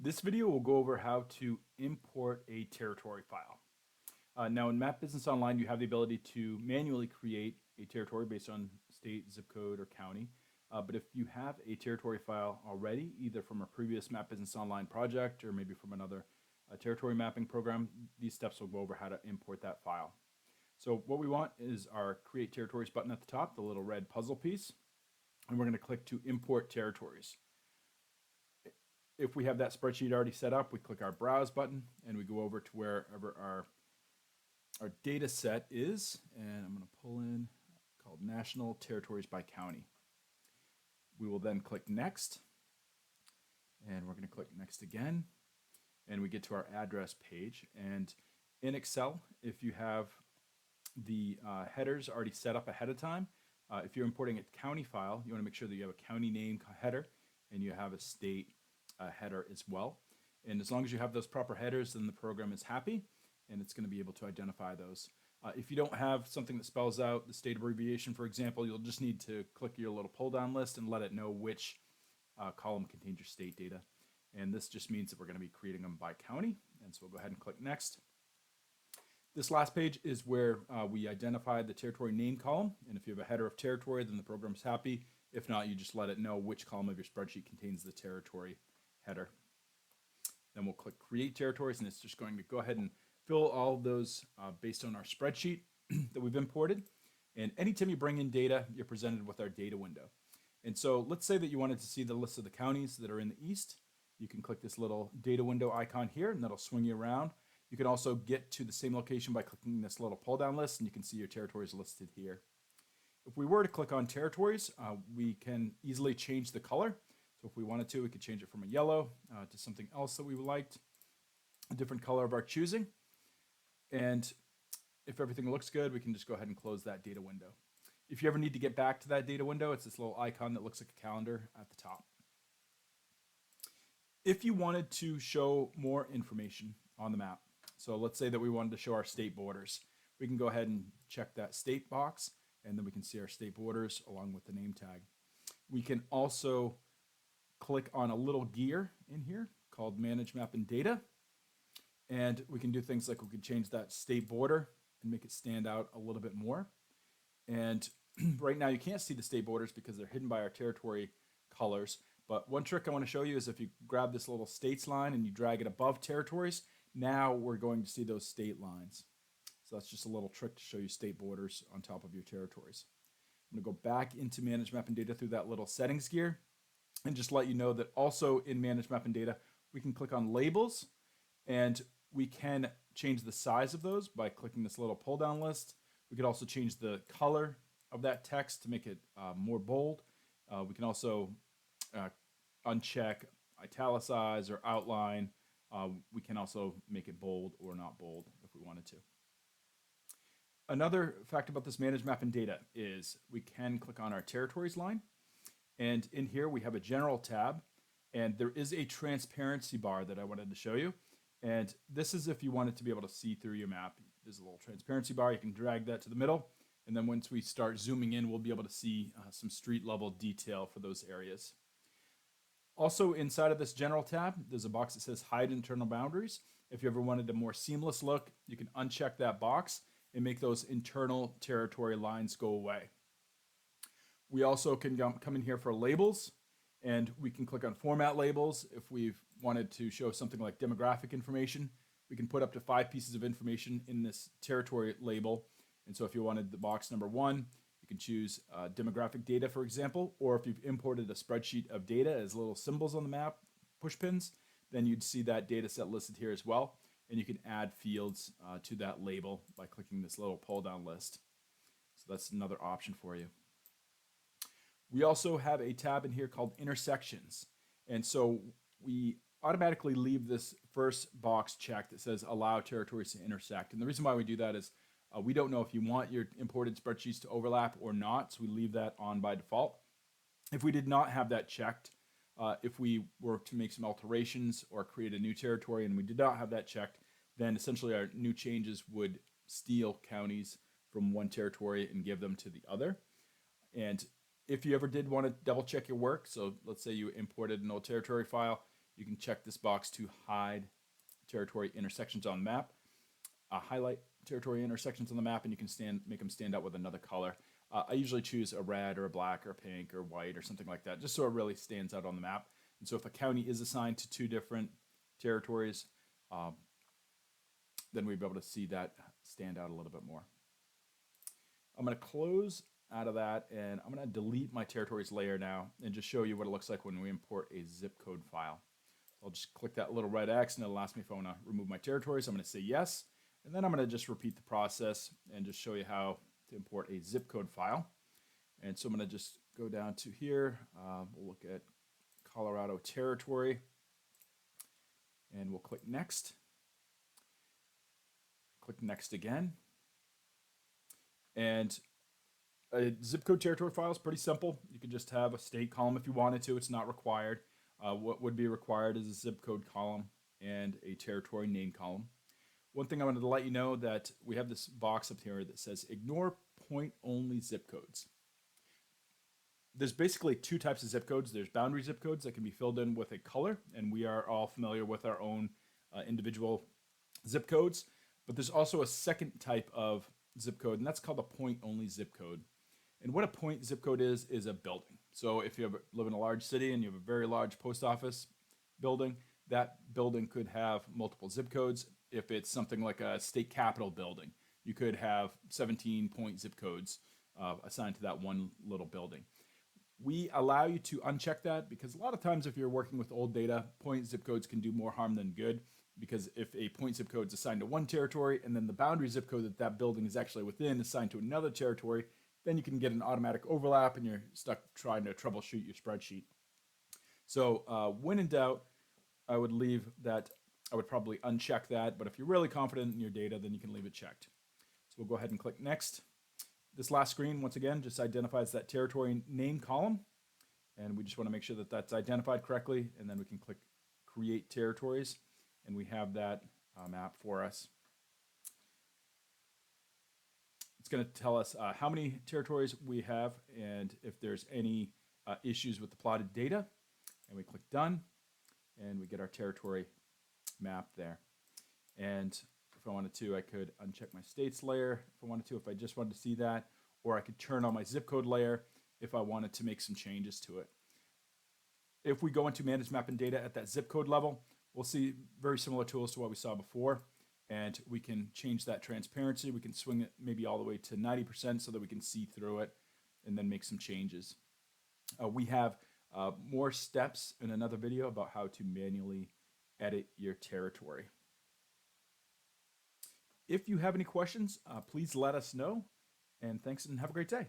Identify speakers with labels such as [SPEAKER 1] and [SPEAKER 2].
[SPEAKER 1] This video will go over how to import a territory file. Now in Map Business Online, you have the ability to manually create a territory based on state, zip code, or county. But if you have a territory file already, either from a previous Map Business Online project or maybe from another territory mapping program, these steps will go over how to import that file. So what we want is our Create Territories button at the top, the little red puzzle piece, and we're going to click to import territories. If we have that spreadsheet already set up, we click our Browse button and we go over to wherever our data set is, and I'm going to pull in called National Territories by County. We will then click Next, and we're going to click Next again, and we get to our address page. And in Excel, if you have the headers already set up ahead of time, if you're importing a county file, you want to make sure that you have a county name header and you have a state header as well. And as long as you have those proper headers, then the program is happy and it's going to be able to identify those. If you don't have something that spells out the state abbreviation, for example, you'll just need to click your little pull down list and let it know which column contains your state data. And this just means that we're going to be creating them by county. And so we'll go ahead and click Next. This last page is where we identify the territory name column. And if you have a header of territory, then the program's happy. If not, you just let it know which column of your spreadsheet contains the territory header. Then we'll click Create Territories, and it's just going to go ahead and fill all of those based on our spreadsheet that we've imported. And anytime you bring in data, you're presented with our data window. And so let's say that you wanted to see the list of the counties that are in the east. You can click this little data window icon here, and that'll swing you around. You can also get to the same location by clicking this little pull down list, and you can see your territories listed here. If we were to click on territories, we can easily change the color. So if we wanted to, we could change it from a yellow to something else that we liked, a different color of our choosing. And if everything looks good, we can just go ahead and close that data window. If you ever need to get back to that data window, it's this little icon that looks like a calendar at the top. If you wanted to show more information on the map, so let's say that we wanted to show our state borders, we can go ahead and check that state box, and then we can see our state borders along with the name tag. We can also click on a little gear in here called Manage Map and Data, and we can do things like we could change that state border and make it stand out a little bit more. And right now you can't see the state borders because they're hidden by our territory colors. But one trick I want to show you is if you grab this little states line and you drag it above territories, now we're going to see those state lines. So that's just a little trick to show you state borders on top of your territories. I'm going to go back into Manage Map and Data through that little settings gear and just let you know that also in Manage Map and Data, we can click on labels and we can change the size of those by clicking this little pull down list. We could also change the color of that text to make it more bold. We can also uncheck italicize or outline. We can also make it bold or not bold if we wanted to. Another fact about this Manage Map and Data is we can click on our territories line, and in here we have a general tab, and there is a transparency bar that I wanted to show you. And this is if you wanted to be able to see through your map. There's a little transparency bar. You can drag that to the middle, and then once we start zooming in, we'll be able to see some street level detail for those areas. Also inside of this general tab, there's a box that says Hide Internal Boundaries. If you ever wanted a more seamless look, you can uncheck that box and make those internal territory lines go away. We also can come in here for labels, and we can click on Format Labels. If we've wanted to show something like demographic information, we can put up to 5 pieces of information in this territory label. And so if you wanted the box number 1, you can choose demographic data, for example, or if you've imported a spreadsheet of data as little symbols on the map, push pins, then you'd see that data set listed here as well. And you can add fields to that label by clicking this little pull down list. So that's another option for you. We also have a tab in here called Intersections. And so we automatically leave this first box checked that says allow territories to intersect. And the reason why we do that is we don't know if you want your imported spreadsheets to overlap or not, so we leave that on by default. If we did not have that checked, if we were to make some alterations or create a new territory and we did not have that checked, then essentially our new changes would steal counties from one territory and give them to the other. And if you ever did want to double check your work, so let's say you imported an old territory file You can check this box to hide territory intersections on the map. Highlight territory intersections on the map, and you can make them stand out with another color. I usually choose a red or a black or pink or white or something like that, just so it really stands out on the map. And so if a county is assigned to two different territories, then we'd be able to see that stand out a little bit more. I'm going to close out of that, and I'm going to delete my territories layer now and just show you what it looks like when we import a zip code file. I'll just click that little red X, and it'll ask me if I want to remove my territories. I'm going to say yes, and then I'm going to just repeat the process and just show you how to import a zip code file. And so I'm going to just go down to here. We'll look at Colorado territory, and we'll click next. Click next again. And a zip code territory file is pretty simple. You can just have a state column if you wanted to. It's not required. What would be required is a zip code column and a territory name column. One thing I wanted to let you know that we have this box up here that says ignore point-only zip codes. There's basically two types of zip codes. There's boundary zip codes that can be filled in with a color, and we are all familiar with our own individual zip codes. But there's also a second type of zip code, and that's called a point-only zip code. And what a point zip code is a building. So if you live in a large city and you have a very large post office building, that building could have multiple zip codes. If it's something like a state capitol building, you could have 17 point zip codes assigned to that one little building. We allow you to uncheck that because a lot of times if you're working with old data, point zip codes can do more harm than good, because if a point zip code is assigned to one territory and then the boundary zip code that that building is actually within is assigned to another territory, then you can get an automatic overlap and you're stuck trying to troubleshoot your spreadsheet. So when in doubt, I would probably uncheck that, but if you're really confident in your data, then you can leave it checked. So we'll go ahead and click next. This last screen, once again, just identifies that territory name column, and we just want to make sure that that's identified correctly, and then we can click create territories, and we have that map for us. It's going to tell us how many territories we have and if there's any issues with the plotted data, and we click done, and we get our territory map there. And if I wanted to, I could uncheck my states layer if I wanted to, if I just wanted to see that, or I could turn on my zip code layer if I wanted to make some changes to it. If we go into manage map and data at that zip code level, we'll see very similar tools to what we saw before, and we can change that transparency. We can swing it maybe all the way to 90% so that we can see through it and then make some changes. We have more steps in another video about how to manually edit your territory. If you have any questions, please let us know, and thanks and have a great day.